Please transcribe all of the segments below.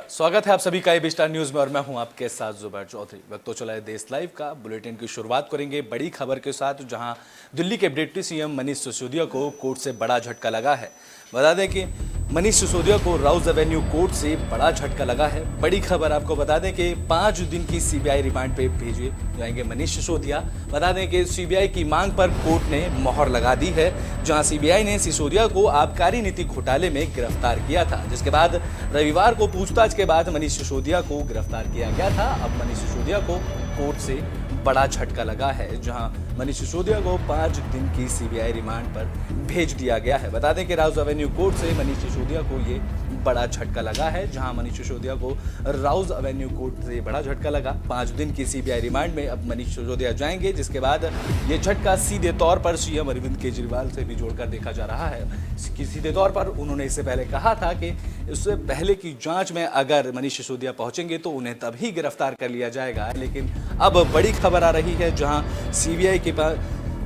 स्वागत है आप सभी का एबी स्टार न्यूज में और मैं हूं आपके साथ जुबैर चौधरी। वक्त तो चला है देश लाइव का। बुलेटिन की शुरुआत करेंगे बड़ी खबर के साथ, जहां दिल्ली के डिप्टी सीएम मनीष सिसोदिया को कोर्ट से बड़ा झटका लगा है। बता दें कि मनीष सिसोदिया को राउज एवेन्यू कोर्ट से बड़ा झटका लगा है। बड़ी खबर आपको बता दें कि 5 दिन की सीबीआई रिमांड पे भेजे जाएंगे मनीष सिसोदिया। बता दें कि सीबीआई की मांग पर कोर्ट ने मोहर लगा दी है, जहां सीबीआई ने सिसोदिया को आबकारी नीति घोटाले में गिरफ्तार किया था, जिसके बाद रविवार को पूछताछ के बाद मनीष सिसोदिया को गिरफ्तार किया गया था। अब मनीष सिसोदिया को कोर्ट से बड़ा झटका लगा है, जहां मनीष सिसोदिया को 5 दिन की सीबीआई रिमांड पर भेज दिया गया है। बता दें कि राउज एवेन्यू कोर्ट से मनीष सिसोदिया को ये बड़ा झटका लगा है, जहां मनीष सिसोदिया को राउज एवेन्यू कोर्ट से बड़ा झटका लगा। 5 दिन की सीबीआई रिमांड में अब मनीष सिसोदिया जाएंगे, जिसके बाद ये झटका सीधे तौर पर सीएम अरविंद केजरीवाल से भी जोड़कर देखा जा रहा है। सीधे तौर पर उन्होंने इससे पहले कहा था कि इससे पहले की जांच में अगर मनीष सिसोदिया पहुंचेंगे तो उन्हें तभी गिरफ्तार कर लिया जाएगा। लेकिन अब बड़ी खबर आ रही है, जहां सीबीआई के पास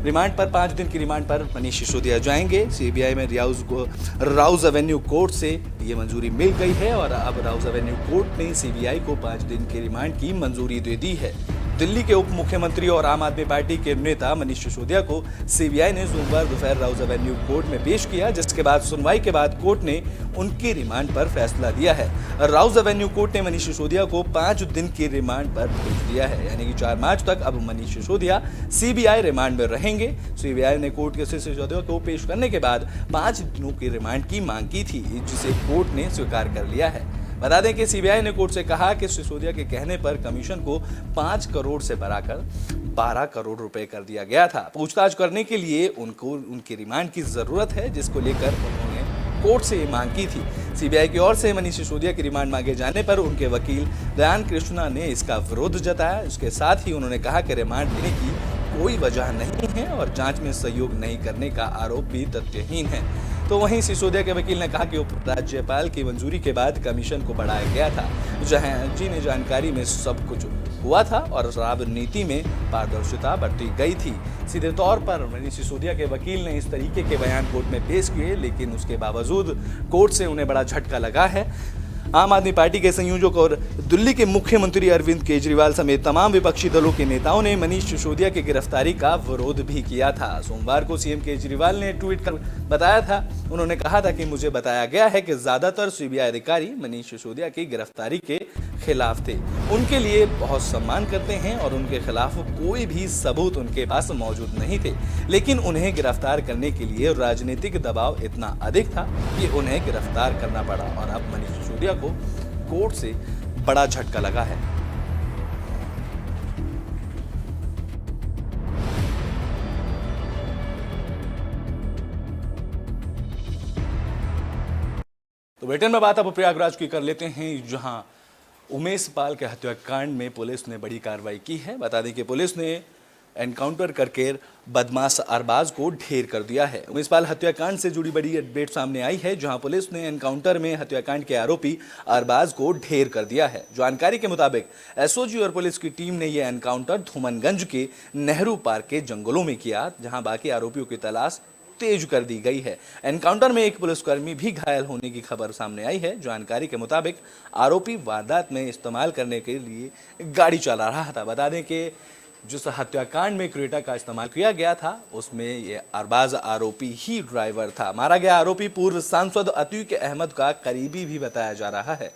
रिमांड पर 5 दिन की रिमांड पर मनीष सिसोदिया जाएंगे। सीबीआई में राउज एवेन्यू कोर्ट से ये मंजूरी मिल गई है और अब राउज एवेन्यू कोर्ट ने सीबीआई को 5 दिन की रिमांड की मंजूरी दे दी है। दिल्ली के उप मुख्यमंत्री और आम आदमी पार्टी के नेता मनीष सिसोदिया को सीबीआई ने सोमवार दोपहर राउज एवेन्यू कोर्ट में पेश किया, जिसके बाद सुनवाई के बाद कोर्ट ने उनकी रिमांड पर फैसला दिया है। राउज एवेन्यू कोर्ट ने मनीष सिसोदिया को 5 दिन की रिमांड पर भेज दिया है, यानी कि 4 मार्च तक अब मनीष सिसोदिया सीबीआई रिमांड में रहेंगे। सीबीआई ने कोर्ट के सिसोदिया को पेश करने के बाद 5 दिनों की रिमांड की मांग की थी, जिसे कोर्ट ने स्वीकार कर लिया है। बता दें कि सीबीआई ने कोर्ट से कहा कि सिसोदिया के कहने पर कमीशन को 5 करोड़ से बढ़ाकर 12 करोड़ रुपए कर दिया गया था। पूछताछ करने के लिए उनको उनकी रिमांड की जरूरत है, जिसको लेकर उन्होंने कोर्ट से मांग की थी। सीबीआई की ओर से मनीष सिसोदिया की रिमांड मांगे जाने पर उनके वकील दयान कृष्णा ने इसका विरोध जताया। इसके साथ ही उन्होंने कहा कि रिमांड लेने की कोई वजह नहीं है और जांच में सहयोग नहीं करने का आरोप भी तथ्यहीन है। तो वहीं सिसोदिया के वकील ने कहा कि उपराज्यपाल की मंजूरी के बाद कमीशन को बढ़ाया गया था, जहां जिन्हें जानकारी में सब कुछ हुआ था और शराब नीति में पारदर्शिता बरती गई थी। सीधे तौर पर मनीष सिसोदिया के वकील ने इस तरीके के बयान कोर्ट में पेश किए, लेकिन उसके बावजूद कोर्ट से उन्हें बड़ा झटका लगा है। आम आदमी पार्टी के संयोजक और दिल्ली के मुख्यमंत्री अरविंद केजरीवाल समेत तमाम विपक्षी दलों के नेताओं ने मनीष सिसोदिया की गिरफ्तारी का विरोध भी किया था। सोमवार को सीएम केजरीवाल ने ट्वीट कर बताया था, उन्होंने कहा था कि मुझे बताया गया है कि ज्यादातर सीबीआई अधिकारी मनीष सिसोदिया की गिरफ्तारी के खिलाफ थे, उनके लिए बहुत सम्मान करते हैं और उनके खिलाफ कोई भी सबूत उनके पास मौजूद नहीं थे, लेकिन उन्हें गिरफ्तार करने के लिए राजनीतिक दबाव इतना अधिक था कि उन्हें गिरफ्तार करना पड़ा। और अब मनीष सिसोदिया को कोर्ट से बड़ा झटका लगा है। तो ब्रिटेन में बात अब प्रयागराज की कर लेते हैं, जहां उमेश पाल के हत्याकांड में पुलिस ने बड़ी कार्रवाई की है। बता दें कि पुलिस ने एनकाउंटर करके बदमाश अरबाज को ढेर कर दिया है। उमेश पाल हत्याकांड से जुड़ी बड़ी अपडेट सामने आई है, जहां पुलिस ने एनकाउंटर में हत्याकांड के आरोपी अरबाज को ढेर कर दिया है। जानकारी के मुताबिक एसओजी और पुलिस की टीम ने यह एनकाउंटर धूमनगंज के नेहरू पार्क के जंगलों में किया, जहां बाकी आरोपियों की तलाश तेज कर दी गई है। एनकाउंटर में एक पुलिसकर्मी भी घायल होने की खबर सामने आई है। जानकारी के मुताबिक आरोपी वारदात में इस्तेमाल करने के लिए गाड़ी चला रहा था। बता दें कि जिस हत्याकांड में क्रेटा का इस्तेमाल किया गया था, उसमें ये अरबाज आरोपी ही ड्राइवर था। मारा गया आरोपी पूर्व सांसद अतीक अहमद का करीबी भी बताया जा रहा है।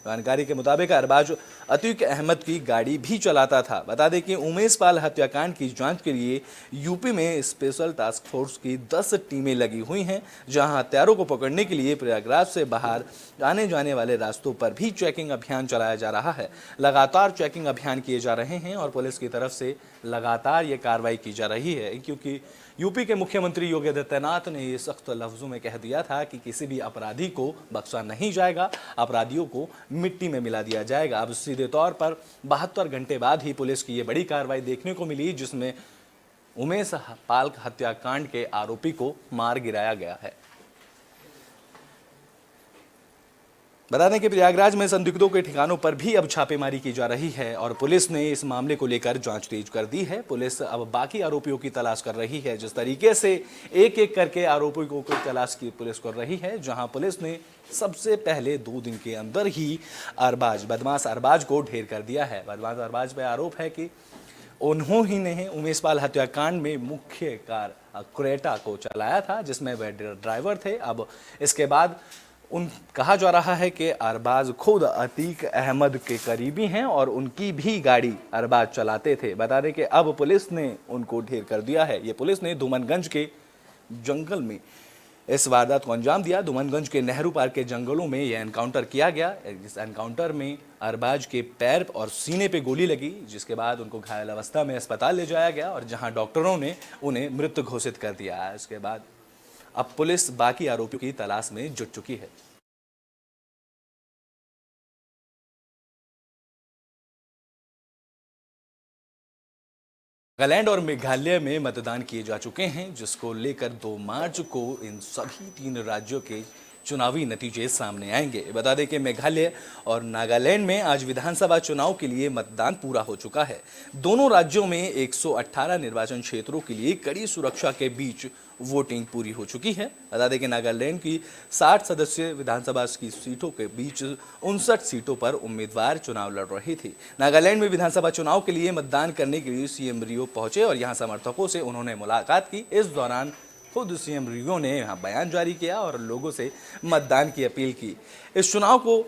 जानकारी के मुताबिक अरबाज अतीक अहमद की गाड़ी भी चलाता था। बता दें कि उमेश पाल हत्याकांड की जांच के लिए यूपी में स्पेशल टास्क फोर्स की 10 टीमें लगी हुई हैं, जहां हत्यारों को पकड़ने के लिए प्रयागराज से बाहर आने जाने वाले रास्तों पर भी चेकिंग अभियान चलाया जा रहा है। लगातार चेकिंग अभियान किए जा रहे हैं और पुलिस की तरफ से लगातार ये कार्रवाई की जा रही है, क्योंकि यूपी के मुख्यमंत्री योगी आदित्यनाथ ने ये सख्त लफ्जों में कह दिया था कि किसी भी अपराधी को बख्शा नहीं जाएगा, अपराधियों को मिट्टी में मिला दिया जाएगा। अब सीधे तौर पर 72 घंटे बाद ही पुलिस की ये बड़ी कार्रवाई देखने को मिली, जिसमें उमेश पाल हत्याकांड के आरोपी को मार गिराया गया है। बता दें कि प्रयागराज में संदिग्धों के ठिकानों पर भी अब छापेमारी की जा रही है और पुलिस ने इस मामले को लेकर जांच तेज कर दी है। पुलिस अब बाकी आरोपियों की तलाश कर रही है। जिस तरीके से एक एक करके आरोपियों की तलाश की पुलिस कर रही है, जहां पुलिस ने सबसे पहले 2 दिन के अंदर ही बदमाश अरबाज को ढेर कर दिया है। बदमाश अरबाज पर आरोप है कि उन्होंने ही उमेश पाल हत्याकांड में मुख्य कार क्रेटा को चलाया था, जिसमें वह ड्राइवर थे। अब इसके बाद कहा जा रहा है कि अरबाज खुद अतीक अहमद के करीबी हैं और उनकी भी गाड़ी अरबाज चलाते थे। बता दें कि अब पुलिस ने उनको ढेर कर दिया है। ये पुलिस ने धूमनगंज के जंगल में इस वारदात को अंजाम दिया। धूमनगंज के नेहरू पार्क के जंगलों में यह एनकाउंटर किया गया। इस एनकाउंटर में अरबाज के पैर और सीने पे गोली लगी, जिसके बाद उनको घायल अवस्था में अस्पताल ले जाया गया और जहां डॉक्टरों ने उन्हें मृत घोषित कर दिया। इसके बाद अब पुलिस बाकी आरोपियों की तलाश में जुट चुकी है। नागालैंड और मेघालय में मतदान किए जा चुके हैं, जिसको लेकर 2 मार्च को इन सभी 3 राज्यों के चुनावी नतीजे सामने आएंगे। बता दें कि मेघालय और नागालैंड में आज विधानसभा चुनाव के लिए मतदान पूरा हो चुका है। दोनों राज्यों में 118 निर्वाचन क्षेत्रों के लिए कड़ी सुरक्षा के बीच वोटिंग पूरी हो चुकी है। बता दें कि नागालैंड की 60 सदस्यीय विधानसभा की सीटों के बीच 59 सीटों पर उम्मीदवार चुनाव लड़ रहे थे। नागालैंड में विधानसभा चुनाव के लिए मतदान करने के लिए सीएम रियो पहुंचे और यहां समर्थकों से उन्होंने मुलाकात की। इस दौरान खुद सीएम रियो ने यहाँ बयान जारी किया और लोगों से मतदान की अपील की। इस चुनाव को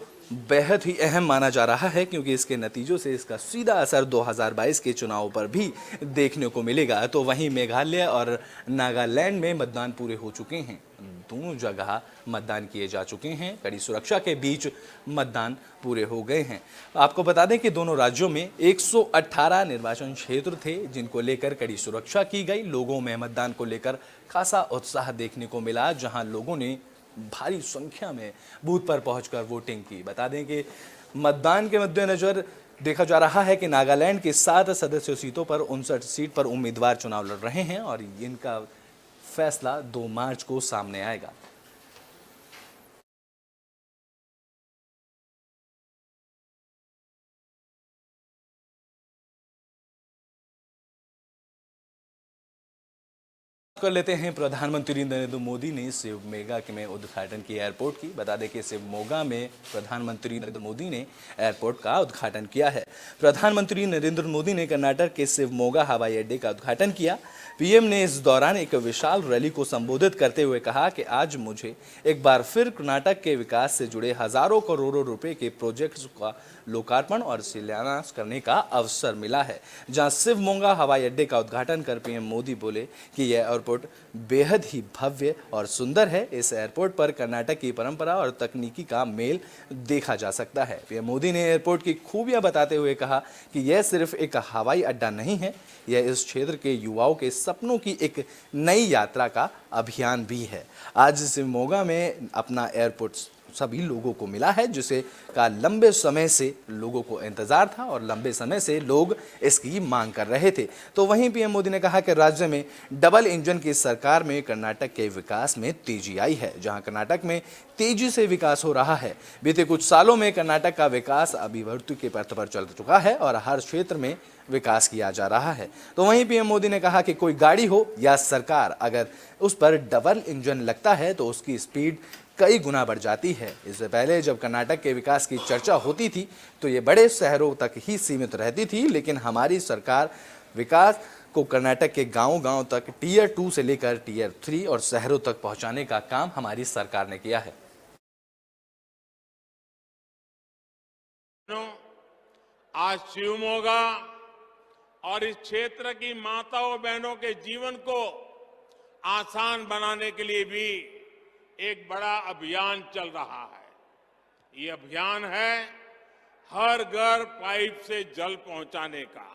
बेहद ही अहम माना जा रहा है, क्योंकि इसके नतीजों से इसका सीधा असर 2022 के चुनाव पर भी देखने को मिलेगा। तो वहीं मेघालय और नागालैंड में मतदान पूरे हो चुके हैं। दोनों जगह मतदान किए जा चुके हैं। कड़ी सुरक्षा के बीच मतदान पूरे हो गए हैं। आपको बता दें कि दोनों राज्यों में 118 निर्वाचन क्षेत्र थे, जिनको लेकर कड़ी सुरक्षा की गई। लोगों में मतदान को लेकर खासा उत्साह देखने को मिला, जहां लोगों ने भारी संख्या में बूथ पर पहुंचकर वोटिंग की। बता दें कि मतदान के मद्देनजर देखा जा रहा है कि नागालैंड की 7 सदस्यीय सीटों पर 59 सीट पर उम्मीदवार चुनाव लड़ रहे हैं और इनका फैसला 2 मार्च को सामने आएगा। कर लेते हैं प्रधानमंत्री नरेंद्र मोदी ने शिवमोगा में उद्घाटन किया एयरपोर्ट की। बता दें कि शिवमोगा में प्रधानमंत्री नरेंद्र मोदी ने एयरपोर्ट का उद्घाटन किया है। प्रधानमंत्री नरेंद्र मोदी ने कर्नाटक के शिवमोगा हवाई अड्डे का उद्घाटन किया। पीएम ने इस दौरान एक विशाल रैली को संबोधित करते हुए कहा कि आज मुझे एक बार फिर कर्नाटक के विकास से जुड़े हजारों करोड़ों रुपए के प्रोजेक्ट्स का लोकार्पण और शिलान्यास करने का अवसर मिला है। जहां शिवमोगा हवाई अड्डे का उद्घाटन कर पीएम मोदी बोले कि यह एयरपोर्ट बेहद ही भव्य और सुंदर है। इस एयरपोर्ट पर कर्नाटक की परंपरा और तकनीकी का मेल देखा जा सकता है। पीएम मोदी ने एयरपोर्ट की खूबियां बताते हुए कहा कि यह सिर्फ एक हवाई अड्डा नहीं है, यह इस क्षेत्र के युवाओं के सपनों की एक नई यात्रा का अभियान भी है। आज शिवमोगा में अपना एयरपोर्ट सभी लोगों को मिला है, जिसे का लंबे समय से लोगों को इंतजार था और लंबे समय से लोग इसकी मांग कर रहे थे। तो वहीं पीएम मोदी ने कहा कि राज्य में डबल इंजन की सरकार में कर्नाटक के विकास में तेजी आई है। जहां कर्नाटक में तेजी से विकास हो रहा है। बीते कुछ सालों में कर्नाटक का विकास अभिवृद्धि के पथ पर चल चुका है और हर क्षेत्र में विकास किया जा रहा है। तो वहीं पीएम मोदी ने कहा कि कोई गाड़ी हो या सरकार, अगर उस पर डबल इंजन लगता है तो उसकी स्पीड कई गुना बढ़ जाती है। इससे पहले जब कर्नाटक के विकास की चर्चा होती थी तो ये बड़े शहरों तक ही सीमित रहती थी, लेकिन हमारी सरकार विकास को कर्नाटक के गांव-गांव तक टियर 2 से लेकर टियर 3 और शहरों तक पहुंचाने का काम हमारी सरकार ने किया है। आज शिवमोगा और इस क्षेत्र की माताओं बहनों के जीवन को आसान बनाने के लिए भी एक बड़ा अभियान चल रहा है। ये अभियान है हर घर पाइप से जल पहुंचाने का।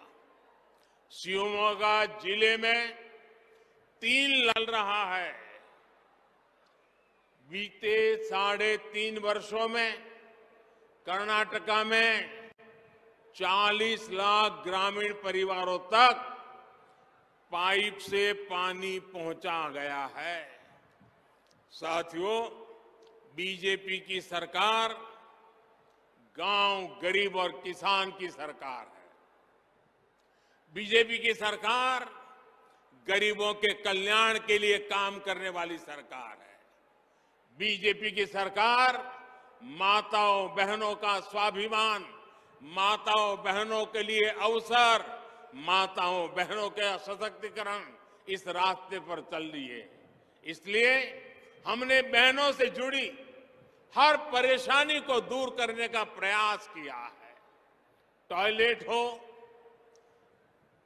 शिवमोगा जिले में 3 चल रहा है। बीते 3.5 वर्षों में कर्नाटका में 40 लाख ग्रामीण परिवारों तक पाइप से पानी पहुंचा गया है। साथियों, बीजेपी की सरकार गांव, गरीब और किसान की सरकार है। बीजेपी की सरकार गरीबों के कल्याण के लिए काम करने वाली सरकार है। बीजेपी की सरकार माताओं बहनों का स्वाभिमान, माताओं बहनों के लिए अवसर, माताओं बहनों के सशक्तिकरण, इस रास्ते पर चल रही है। इसलिए हमने बहनों से जुड़ी हर परेशानी को दूर करने का प्रयास किया है। टॉयलेट हो,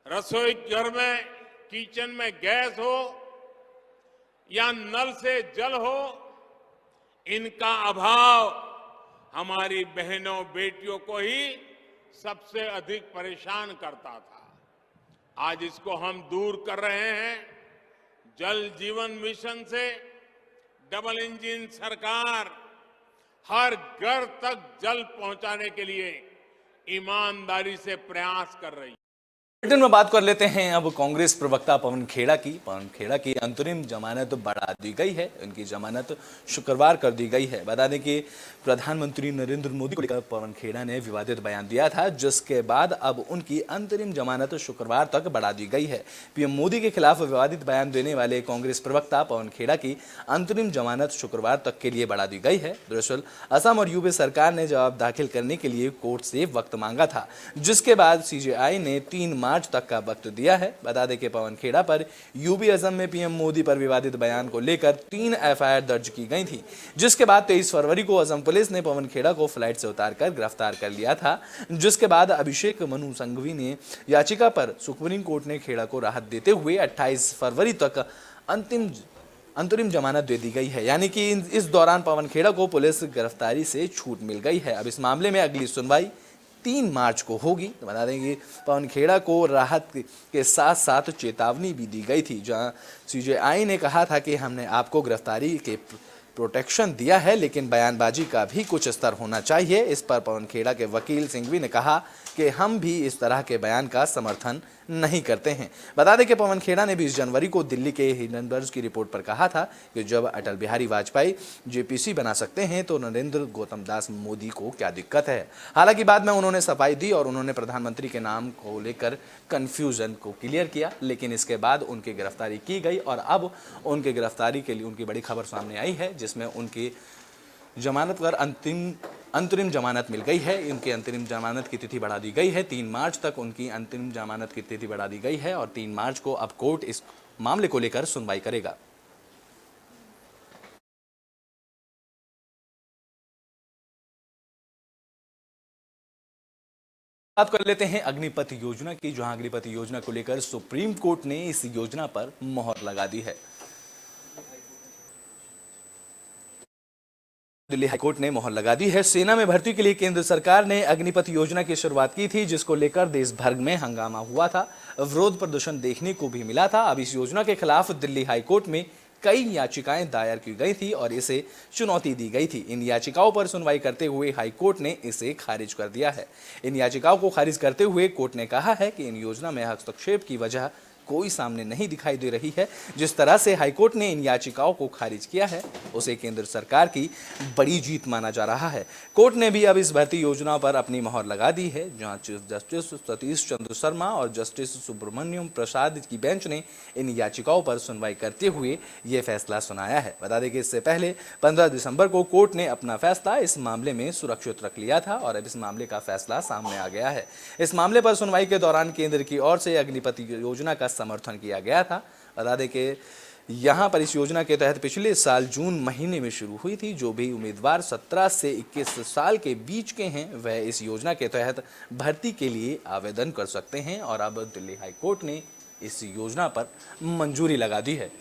रसोई घर में, किचन में गैस हो या नल से जल हो, इनका अभाव हमारी बहनों बेटियों को ही सबसे अधिक परेशान करता था। आज इसको हम दूर कर रहे हैं। जल जीवन मिशन से डबल इंजन सरकार हर घर तक जल पहुंचाने के लिए ईमानदारी से प्रयास कर रही है। बुलेटिन में बात कर लेते हैं अब कांग्रेस प्रवक्ता पवन खेड़ा की। पवन खेड़ा की अंतरिम जमानत बढ़ा दी गई है। उनकी जमानत शुक्रवार कर दी गई है। बता दें कि प्रधानमंत्री नरेंद्र मोदी को लेकर पवन खेड़ा ने विवादित बयान दिया था, जिसके बाद अब उनकी अंतरिम जमानत शुक्रवार तक बढ़ा दी गई है। पीएम मोदी के खिलाफ विवादित बयान देने वाले कांग्रेस प्रवक्ता पवन खेड़ा की अंतरिम जमानत शुक्रवार तक के लिए बढ़ा दी गई है। दरअसल असम और यूपी सरकार ने जवाब दाखिल करने के लिए कोर्ट से वक्त मांगा था, जिसके बाद सीजेआई ने 3 मार्च तक का वक्त दिया है। बता दें कि पवन खेड़ा पर यूपी असम में पीएम मोदी पर विवादित बयान को लेकर 3 एफआईआर दर्ज की गई थी, जिसके बाद 23 फरवरी को असम पुलिस ने पवन खेड़ा को फ्लाइट से उतारकर गिरफ्तार कर लिया था। जिसके बाद अभिषेक मनु संघवी ने याचिका पर सुप्रीम कोर्ट ने खेड़ा को राहत देते हुए 28 फरवरी तक अंतरिम जमानत दे दी गई है। यानी कि इस दौरान पवन खेड़ा को पुलिस गिरफ्तारी से छूट मिल गई है। अब इस मामले में अगली सुनवाई 3 मार्च को होगी। बता दें कि पवन खेड़ा को राहत के साथ साथ चेतावनी भी दी गई थी, जहां सीजेआई ने कहा था कि हमने आपको गिरफ्तारी के प्रोटेक्शन दिया है, लेकिन बयानबाजी का भी कुछ स्तर होना चाहिए। इस पर पवन खेड़ा के वकील सिंघवी ने कहा कि हम भी इस तरह के बयान का समर्थन नहीं करते हैं। बता दें कि पवन खेड़ा ने 20 जनवरी को दिल्ली के हिंडनबर्ग की रिपोर्ट पर कहा था कि जब अटल बिहारी वाजपेयी जेपीसी बना सकते हैं तो नरेंद्र गौतम दास मोदी को क्या दिक्कत है। हालांकि बाद में उन्होंने सफाई दी और उन्होंने प्रधानमंत्री के नाम को लेकर कंफ्यूजन को क्लियर किया, लेकिन इसके बाद उनकी गिरफ्तारी की गई और अब उनकी गिरफ्तारी के लिए उनकी बड़ी खबर सामने आई है, जिसमें उनकी जमानत पर अंतरिम जमानत मिल गई है। उनकी अंतरिम जमानत की तिथि बढ़ा दी गई है। 3 मार्च तक उनकी अंतरिम जमानत की तिथि बढ़ा दी गई है और 3 मार्च को अब कोर्ट इस मामले को लेकर सुनवाई करेगा। बात कर लेते हैं अग्निपथ योजना की, जहां अग्निपथ योजना को लेकर सुप्रीम कोर्ट ने इस योजना पर मोहर लगा दी है। दिल्ली हाईकोर्ट ने मोहर लगा दी है। सेना में भर्ती के लिए केंद्र सरकार ने अग्निपथ योजना की शुरुआत की थी, जिसको लेकर देश भर में हंगामा हुआ था, विरोध प्रदर्शन देखने को भी मिला था। अब इस योजना के खिलाफ दिल्ली हाईकोर्ट में कई याचिकाएं दायर की गई थी और इसे चुनौती दी गई थी। इन याचिकाओं पर सुनवाई करते हुए हाईकोर्ट ने इसे खारिज कर दिया है। इन याचिकाओं को खारिज करते हुए कोर्ट ने कहा है कि इन योजना में हस्तक्षेप की वजह कोई सामने नहीं दिखाई दे रही है। जिस तरह से हाईकोर्ट ने इन याचिकाओं को खारिज किया है, उसे केंद्र सरकार की बड़ी जीत माना जा रहा है। कोर्ट ने भी अब इस भर्ती योजना पर अपनी मोहर लगा दी है। जहां चीफ जस्टिस सतीश चंद्र शर्मा और जस्टिस सुब्रमण्यम प्रसाद की बेंच ने इन याचिकाओं पर सुनवाई करते हुए ये फैसला सुनाया है। बता दें कि इससे पहले 15 दिसंबर को कोर्ट ने अपना फैसला इस मामले में सुरक्षित रख लिया था और अब इस मामले का फैसला सामने आ गया है। इस मामले पर सुनवाई के दौरान केंद्र की ओर से अग्निपथ योजना का समर्थन किया गया था। बता दें कि यहां पर इस योजना के तहत पिछले साल जून महीने में शुरू हुई थी। जो भी उम्मीदवार 17 से 21 साल के बीच के हैं, वह इस योजना के तहत भर्ती के लिए आवेदन कर सकते हैं और अब दिल्ली हाई कोर्ट ने इस योजना पर मंजूरी लगा दी है।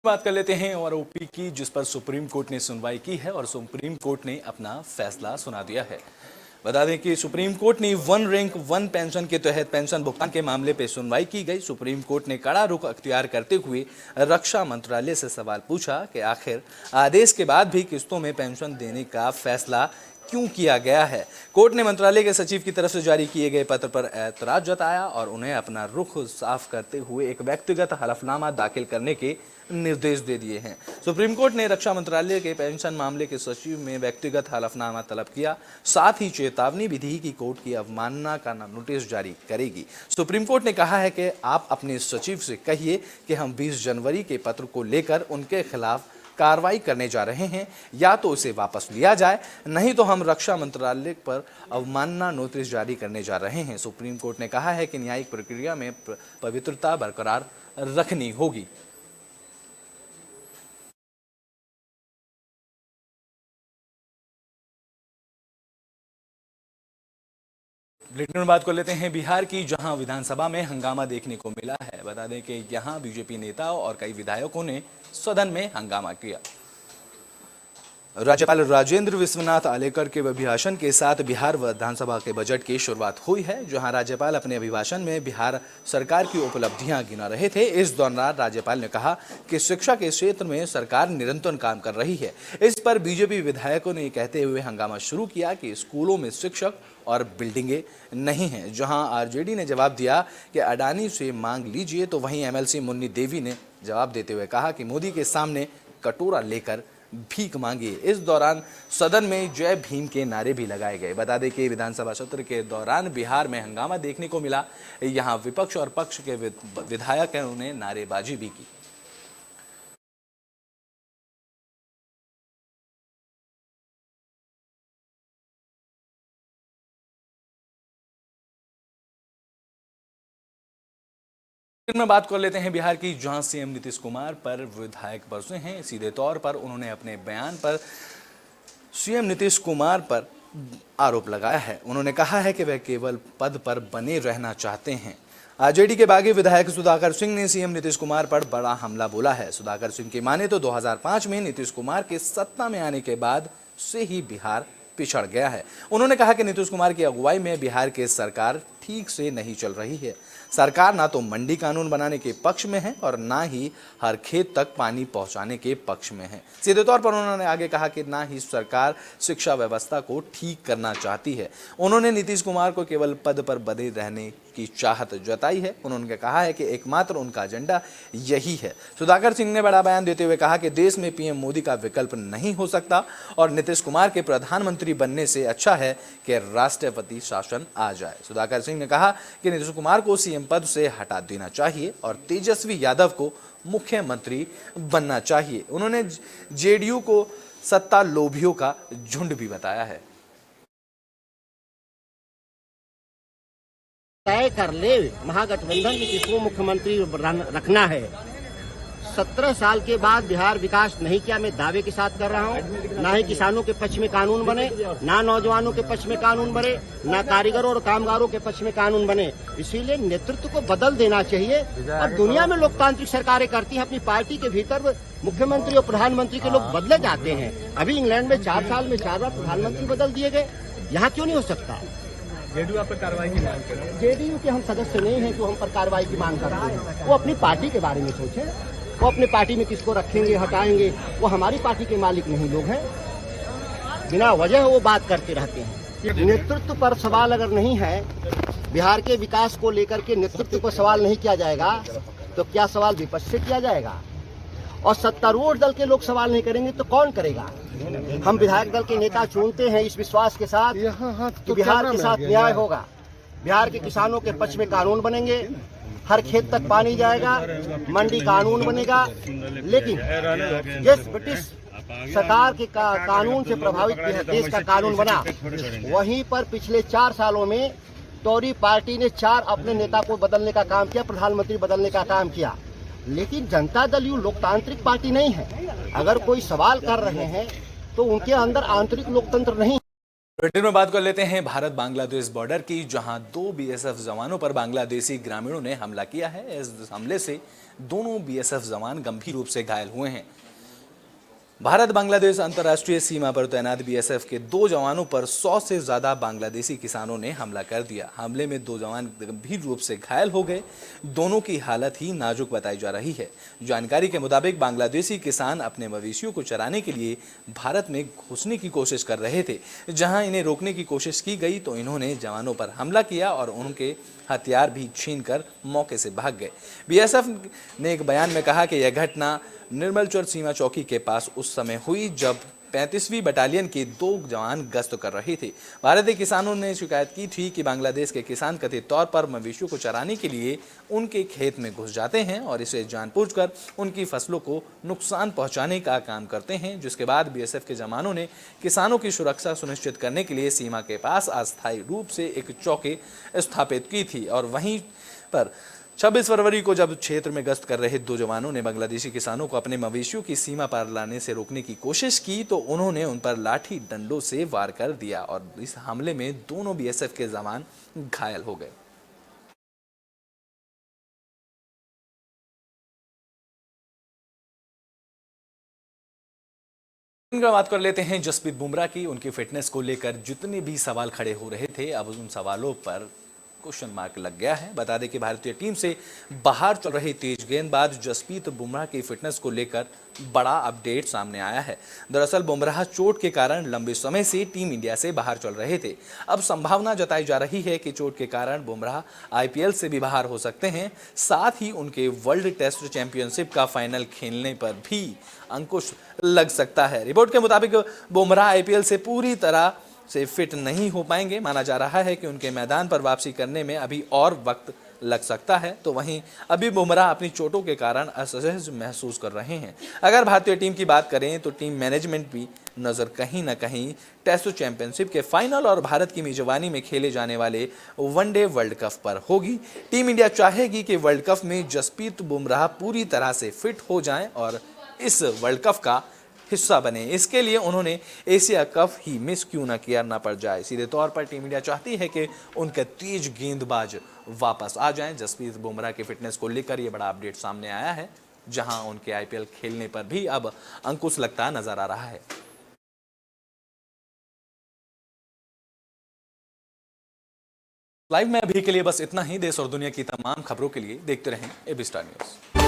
बात कर लेते हैं आरोपी की, जिस पर सुप्रीम कोर्ट ने सुनवाई की है और सुप्रीम कोर्ट ने अपना फैसला सुना दिया है। बता दें कि सुप्रीम कोर्ट ने वन रैंक वन पेंशन के तहत पेंशन भुगतान के मामले पर सुनवाई की गई। सुप्रीम कोर्ट ने कड़ा रुख अख्तियार करते हुए रक्षा मंत्रालय से सवाल पूछा कि आखिर आदेश के बाद भी किस्तों में पेंशन देने का फैसला क्यों किया गया है। कोर्ट ने मंत्रालय के सचिव की तरफ से जारी किए गए पत्र पर ऐतराज जताया और उन्हें अपना रुख साफ करते हुए एक व्यक्तिगत हलफनामा दाखिल करने के निर्देश दे दिए हैं। सुप्रीम कोर्ट ने रक्षा मंत्रालय के पेंशन मामले के सचिव में व्यक्तिगत हलफनामा तलब किया, साथ ही चेतावनी भी दी कि कोर्ट की अवमानना का नोटिस जारी करेगी। सुप्रीम कोर्ट ने कहा है कि आप अपने सचिव से कहिए कि हम 20 जनवरी के पत्र को लेकर उनके खिलाफ कार्रवाई करने जा रहे हैं, या तो इसे वापस लिया जाए, नहीं तो हम रक्षा मंत्रालय पर अवमानना नोटिस जारी करने जा रहे हैं। सुप्रीम कोर्ट ने कहा है कि न्यायिक प्रक्रिया में पवित्रता बरकरार रखनी होगी। बुलेटिन में बात कर लेते हैं बिहार की, जहां विधानसभा में हंगामा देखने को मिला है। बता दें कि यहां बीजेपी नेताओं और कई विधायकों ने सदन में हंगामा किया। राज्यपाल राजेंद्र विश्वनाथ आलेकर के अभिभाषण के साथ बिहार विधानसभा के बजट की शुरुआत हुई है, जहां राज्यपाल अपने अभिभाषण में बिहार सरकार की उपलब्धियां गिना रहे थे। इस दौरान राज्यपाल ने कहा कि शिक्षा के क्षेत्र में सरकार निरंतर काम कर रही है। इस पर बीजेपी विधायकों ने कहते हुए हंगामा शुरू किया कि स्कूलों में शिक्षक और बिल्डिंगें नहीं हैं। जहां आरजेडी ने जवाब दिया कि अडानी से मांग लीजिए, तो वहीं एमएलसी मुन्नी देवी ने जवाब देते हुए कहा कि मोदी के सामने कटोरा लेकर भीख मांगिए। इस दौरान सदन में जय भीम के नारे भी लगाए गए। बता दें कि विधानसभा सत्र के दौरान बिहार में हंगामा देखने को मिला। यहां विपक्ष और पक्ष के विधायकों ने नारेबाजी भी की। में बात कर लेते हैं बिहार की, जहां सीएम नीतीश कुमार पर विधायक बरसे हैं। सीधे तौर पर उन्होंने अपने बयान पर सीएम नीतीश कुमार पर आरोप लगाया है। उन्होंने कहा है कि वह केवल पद पर बने रहना चाहते हैं। आरजेडी के बागी विधायक सुधाकर सिंह ने सीएम नीतीश कुमार पर बड़ा हमला बोला है। सुधाकर सिंह की माने तो 2005 में नीतीश कुमार के सत्ता में आने के बाद से ही बिहार पिछड़ गया है। उन्होंने कहा कि नीतीश कुमार की अगुवाई में बिहार की सरकार ठीक से नहीं चल रही है। सरकार ना तो मंडी कानून बनाने के पक्ष में है और ना ही हर खेत तक पानी पहुंचाने के पक्ष में है। सीधे तौर पर उन्होंने आगे कहा कि ना ही सरकार शिक्षा व्यवस्था को ठीक करना चाहती है। उन्होंने नीतीश कुमार को केवल पद पर बने रहने की चाहत जताई है। उन्होंने कहा है कि एकमात्र उनका एजेंडा यही है। सुधाकर सिंह ने बड़ा बयान देते हुए कहा कि देश में पीएम मोदी का विकल्प नहीं हो सकता और नीतीश कुमार के प्रधानमंत्री बनने से अच्छा है कि राष्ट्रपति शासन आ जाए। सुधाकर सिंह ने कहा कि नीतीश कुमार को सीएम पद से हटा देना चाहिए और तेजस्वी यादव को मुख्यमंत्री बनना चाहिए। उन्होंने जेडीयू को सत्ता लोभियों का झुंड भी बताया है। तय कर ले महागठबंधन में किसको मुख्यमंत्री रखना है। 17 साल के बाद बिहार विकास नहीं किया, मैं दावे के साथ कर रहा हूँ। ना ही किसानों के पक्ष में कानून बने, ना नौजवानों के पक्ष में कानून बने, ना कारीगरों और कामगारों के पक्ष में कानून बने। इसीलिए नेतृत्व को बदल देना चाहिए। अब दुनिया में लोकतांत्रिक सरकारें करती हैं, अपनी पार्टी के भीतर मुख्यमंत्री और प्रधानमंत्री के लोग बदले जाते हैं। अभी इंग्लैंड में 4 साल में 4 बार प्रधानमंत्री बदल दिए गए, यहाँ क्यों नहीं हो सकता। जेडीयू आप पर कार्रवाई की मांग कर रहे हैं। जेडीयू के हम सदस्य नहीं हैं जो हम पर कार्रवाई की मांग करते हैं। वो अपनी पार्टी के बारे में सोचें, वो अपने पार्टी में किसको रखेंगे हटाएंगे, वो हमारी पार्टी के मालिक नहीं लोग हैं। बिना वजह वो बात करते रहते हैं। नेतृत्व पर सवाल अगर नहीं है, बिहार के विकास को लेकर के नेतृत्व पर सवाल नहीं किया जाएगा तो क्या सवाल विपक्ष से किया जाएगा। और सत्तारूढ़ दल के लोग सवाल नहीं करेंगे तो कौन करेगा। हम विधायक दल के नेता चुनते हैं इस विश्वास के साथ कि बिहार के साथ न्याय होगा, बिहार के किसानों के पक्ष में कानून बनेंगे, हर खेत तक पानी जाएगा, मंडी कानून बनेगा। लेकिन जिस ब्रिटिश सरकार के कानून से प्रभावित देश का कानून बना, वहीं पर पिछले 4 सालों में टोरी पार्टी ने 4 अपने नेता को बदलने का काम किया, प्रधानमंत्री बदलने का काम किया। लेकिन जनता दल यूं लोकतांत्रिक पार्टी नहीं है। अगर कोई सवाल कर रहे हैं तो उनके अंदर आंतरिक लोकतंत्र नहीं। बुलेटिन में बात कर लेते हैं भारत बांग्लादेश बॉर्डर की, जहां 2 बीएसएफ जवानों पर बांग्लादेशी ग्रामीणों ने हमला किया है। इस हमले से दोनों बीएसएफ जवान गंभीर रूप से घायल हुए हैं। भारत बांग्लादेश अंतर्राष्ट्रीय सीमा पर तैनात बीएसएफ के 2 जवानों पर 100 से ज्यादा बांग्लादेशी किसानों ने हमला कर दिया। हमले में 2 जवान गंभीर रूप से घायल हो गए। दोनों की हालत ही नाजुक बताई जा रही है। जानकारी के मुताबिक बांग्लादेशी किसान अपने मवेशियों को चराने के लिए भारत में घुसने की कोशिश कर रहे थे। जहां इन्हें रोकने की कोशिश की गई तो इन्होंने जवानों पर हमला किया और उनके हथियार भी छीनकर मौके से भाग गए। बीएसएफ ने एक बयान में कहा कि यह घटना निर्मलचर सीमा चौकी के पास उस समय हुई जब 35वीं बटालियन के 2 जवान गश्त कर रहे थे। भारतीय किसानों ने शिकायत की थी कि बांग्लादेश के किसान कथित तौर पर मवेशियों को चराने के लिए उनके खेत में घुस जाते हैं और इसे जानबूझकर उनकी फसलों को नुकसान पहुंचाने का काम करते हैं, जिसके बाद बीएसएफ के जवानों ने किसानों की सुरक्षा सुनिश्चित करने के लिए सीमा के पास अस्थायी रूप से एक चौकी स्थापित की थी। और वहीं पर 26 फरवरी को जब क्षेत्र में गश्त कर रहे 2 जवानों ने बांग्लादेशी किसानों को अपने मवेशियों की सीमा पार लाने से रोकने की कोशिश की तो उन्होंने उन पर लाठी डंडों से वार कर दिया और इस हमले में दोनों बीएसएफ के जवान घायल हो गए। बात कर लेते हैं जसप्रीत बुमराह की। उनकी फिटनेस को लेकर जितने भी सवाल खड़े हो रहे थे, अब उन सवालों पर क्वेश्चन मार्क लग गया है। बता दें कि भारतीय टीम से बाहर चल रहे तेज गेंदबाज जसप्रीत बुमराह की फिटनेस को लेकर बड़ा अपडेट सामने आया है। दरअसल बुमराह चोट के कारण लंबे समय से टीम इंडिया से बाहर चल रहे थे। अब संभावना जताई जा रही है कि चोट के कारण बुमराह आईपीएल से भी बाहर हो सकते हैं। साथ ही उनके वर्ल्ड टेस्ट चैंपियनशिप का फाइनल खेलने पर भी अंकुश लग सकता है। रिपोर्ट के मुताबिक बुमराह आईपीएल से पूरी तरह से फिट नहीं हो पाएंगे। माना जा रहा है कि उनके मैदान पर वापसी करने में अभी और वक्त लग सकता है। तो वहीं अभी बुमराह अपनी चोटों के कारण असहज महसूस कर रहे हैं। अगर भारतीय टीम की बात करें तो टीम मैनेजमेंट भी नज़र कहीं ना कहीं टेस्ट चैंपियनशिप के फाइनल और भारत की मेजबानी में खेले जाने वाले वनडे वर्ल्ड कप पर होगी। टीम इंडिया चाहेगी कि वर्ल्ड कप में जसप्रीत बुमराह पूरी तरह से फिट हो जाएं और इस वर्ल्ड कप का हिस्सा बने। इसके लिए उन्होंने एशिया कप ही मिस क्यों ना किया ना पड़ जाए। सीधे तौर पर टीम इंडिया चाहती है कि उनके तेज गेंदबाज वापस आ जाएं। जसप्रीत बुमराह की फिटनेस को लेकर यह बड़ा अपडेट सामने आया है, जहां उनके आईपीएल खेलने पर भी अब अंकुश लगता नजर आ रहा है। लाइव में अभी के लिए बस इतना ही। देश और दुनिया की तमाम खबरों के लिए देखते रहें एबी स्टार न्यूज़।